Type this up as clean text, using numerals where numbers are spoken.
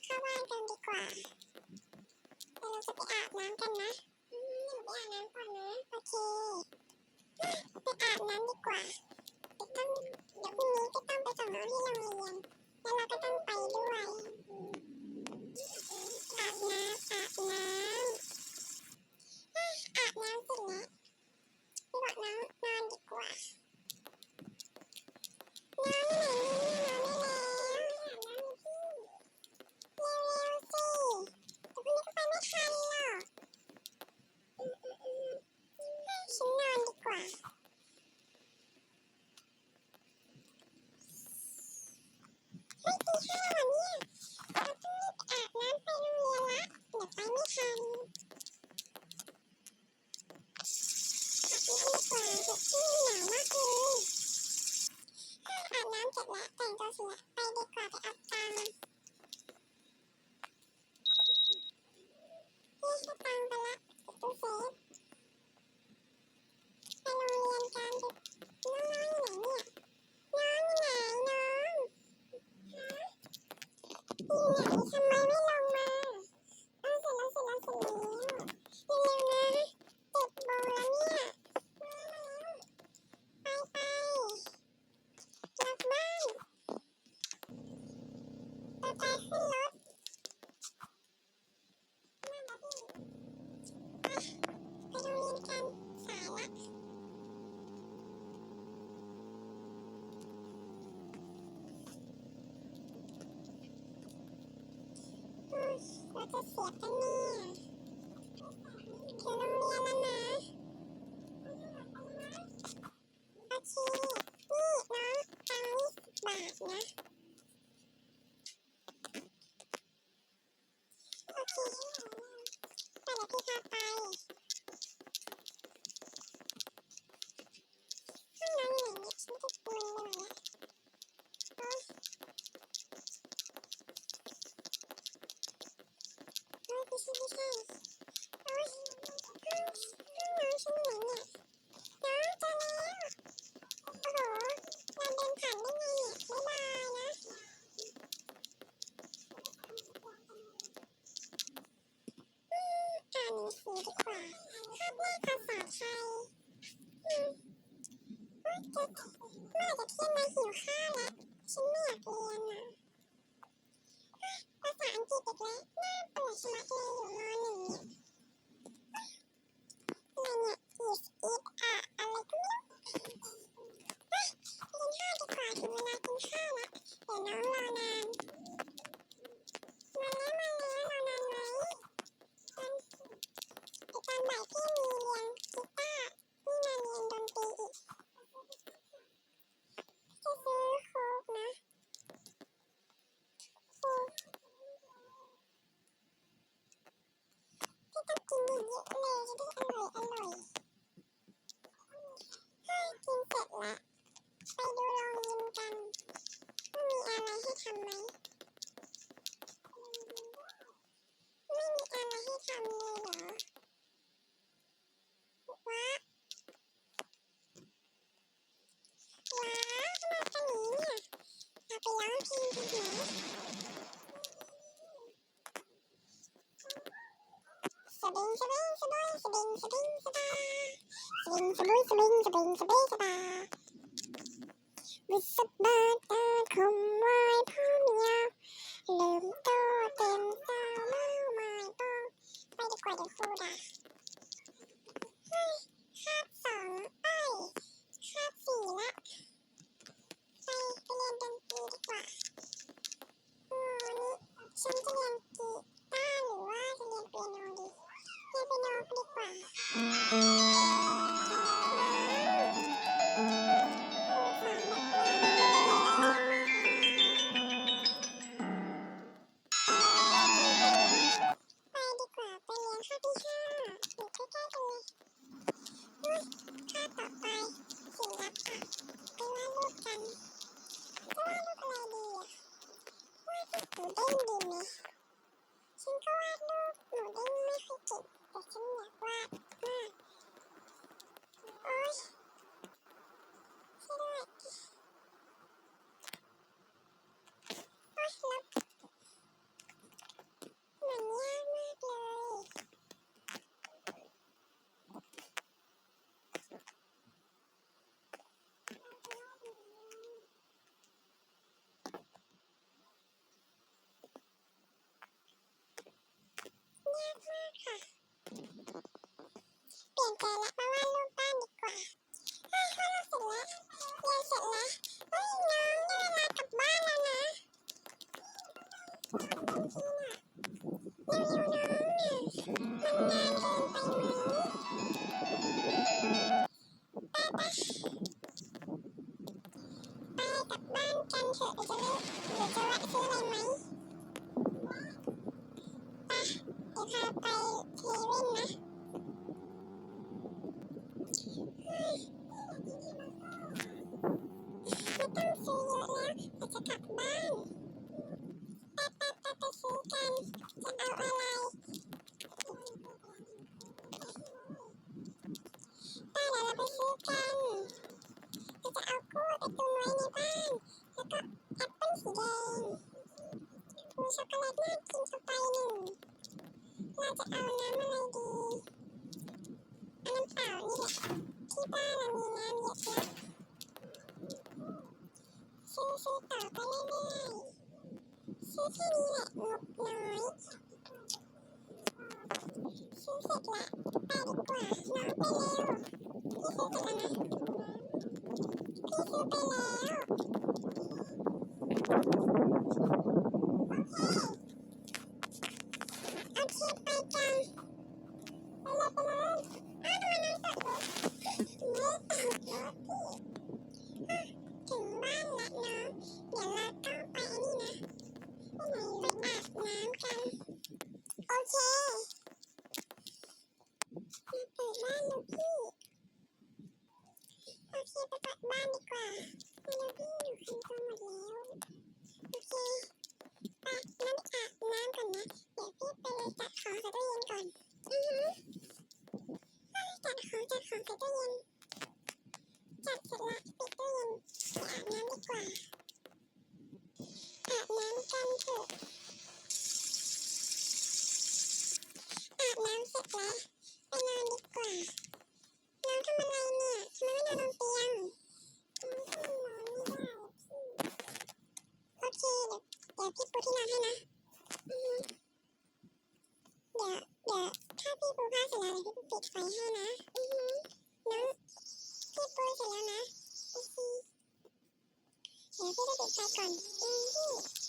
เข้าบ้านกันดีกว่าเดี๋ยวเราจะไปอาบน้ำกันนะหนูไปอาบน้ำก่อนนะโอเคไปอาบน้ำดีกว่าเดี๋ยวพรุ่งนี้ก็ต้องไปส่งน้องที่โรงเรียนแล้วเราก็ต้องไปด้วยอาบน้ำอาบน้ำเสร็จแล้วไปบอกน้องนอนดีกว่าน้องอยู่ไหนเนี่ยนอนได้แล้วเร็วๆสิเดี๋ยวพรุ่งนี้ก็ไปไม่ทันหรอกฉันนอนดีกว่าไม่กินข้าวเหรอเนี่ยเราต้องรีบอาบน้ำไปโรงเรียนละเดี๋ยวไปไม่ทันอาบน้ำดีกว่าเดี๋ยวที่นี่หนาวมากเลยอาบน้ำเสร็จแล้วแต่งตัวเสร็จแล้วไปดีกว่าไปเอาตังค์เรียกให้ตังค์ไปละตู้เซฟไปโรงเรียนกันน้องอยู่ไหนเนี่ยน้องอยู่ไหนน้องอยู่ไหนทำไมไม่ลงมาเสร็จแล้วเร็วๆนะ7 โมงแล้วเนี่ยไปกลับบ้านไปขึ้นรถไปโรงเรียนกันสายละเราจะเสียกันเนี่ยถึงโรงเรียนแล้วนะโอเคนี่น้องตังค์20 บาทนะโอเคแต่เดี๋ยวพี่พาไปห้องน้องอยู่ไหนเนี่ยฉันจะมึนไปหมดแล้วโอ๊ยไม่ใช่โอ๊ยห้องน้องฉันอยู่ไหนเนี่ยน้องเจอแล้วโอ้โหเราเดินผ่านได้ไงเนี่ยบ๊ายบายนะอ่านหนังสือดีกว่าคาบแรกภาษาไทยโอ๊ยเมื่อไหร่จะเที่ยงแล้วหิวข้าวแล้วฉันไม่อยากเรียนอ่ะภาษาอังกฤษอีกแล้วน่าเบื่อชะมัดเลยอยู่ม.1เนี่ยอะไรเนี่ย is it อะไรก็ไม่รู้กินข้าวดีกว่าถึงเวลากินข้าวแล้วเดี๋ยวน้องรอนานรอนานไหมตอนบ่ายพี่มีเรียนกีตาร์นี่มาเรียนดนตรีอีกจะซื้อโค้กนะโค้กพี่ต้องกินเยอะๆเลยจะได้อร่อยให้กินเสร็จแล้วไปดูโรงยิมกันว่ามีอะไรให้ทำไหมไม่มีอะไรให้ทำเลยเหรอว้าขนาดกันนี้เนี่ยเราไปร้องเพลงกันไหมสบิงสบิงสบอยสบิงสบิงสบาสบิงสบุยสบิงสบิงสบิงสบาวิสบาตาคมไว้พ่อเมียลืมโตเต็มสาวเมาไม้ปองไปดีกว่าเดี๋ยวครูด่าเฮ้ยคาบ2คาบ4ละไปเรียนดนตรีดีกว่าวันนี้ฉันจะเรียนกีตาร์หรือว่าจะเรียนเปียโนดีเรียนเปียโนดีกว่าไปดีกว่าไปเรียนคาบที่5อยู่ใกล้ๆกันเลยคาบต่อไปศิลปะไปวาดรูปกันจะวาดรูปอะไรดีอ่ะวาดรูปหมูเด้งดีไหมฉันก็วาดรูปหมูเด้งไม่ค่อยเก่งแต่ฉันอยากวาดมากโอ๊ยช่วยด้วย บ้านกันเถอะเดี๋ยวจะแวะซื้ออะไรไหมเดี๋ยวพาไปเซเว่นนะไม่ต้องซื้อเยอะแล้วเดี๋ยวจะกลับบ้านไปซื้อกันจะเอาอะไรป้าเดี๋ยวเราไปซื้อกันเราจะเอากล้วยไปตุนไว้ในบ้านแล้วก็แอปเปิ้ลสีแดงมีช็อกโกแลตน่ากินสักใบหนึ่งเราจะเอาน้ำอะไรดีเอาน้ำเปล่านี่แหละที่บ้านเรามีน้ำเยอะแล้วซื้อต่อไปเรื่อยๆซื้อแค่นี้แหละงบน้อยซื้อเสร็จละไปดีกว่าน้องไปเร็วพี่ซื้อเสร็จแล้วนะพี่ซื้อไปแล้วโอเคไปกันไปเลยไปเลยอ้าวทำไมน้องตกรถไม่ตกรถพี่ถึงบ้านแล้วน้องเดี๋ยวเราต้องไปนี่นะไปไหนไปอาบน้ำกันโอเคมาเปิดบ้านดูพี่โอเคไปเปิดบ้านดีกว่ามาดูพี่หนูคันตัวหมดแล้วโอเคไปงั้นอาบน้ำก่อนนะเดี๋ยวพี่ไปเลยจัดของใส่ตู้เย็นก่อนจัดของใส่ตู้เย็นจัดเสร็จละปิดตู้เย็นไปอาบน้ำดีกว่าอาบน้ำกันเถอะอาบน้ำเสร็จแล้วไปนอนดีกว่าน้องทำอะไรเนี่ยทำไมไม่นอนบนเตียงน้องทำไมนอนไม่ได้โอเคเดี๋ยวพี่ปูที่นอนให้นะเดี๋ยวถ้าพี่ปูผ้าเสร็จแล้วเดี๋ยวพี่ปูปิดไฟให้นะน้องพี่ปูเสร็จแล้วนะโอเคเดี๋ยวพี่จะปิดไฟก่อนพี่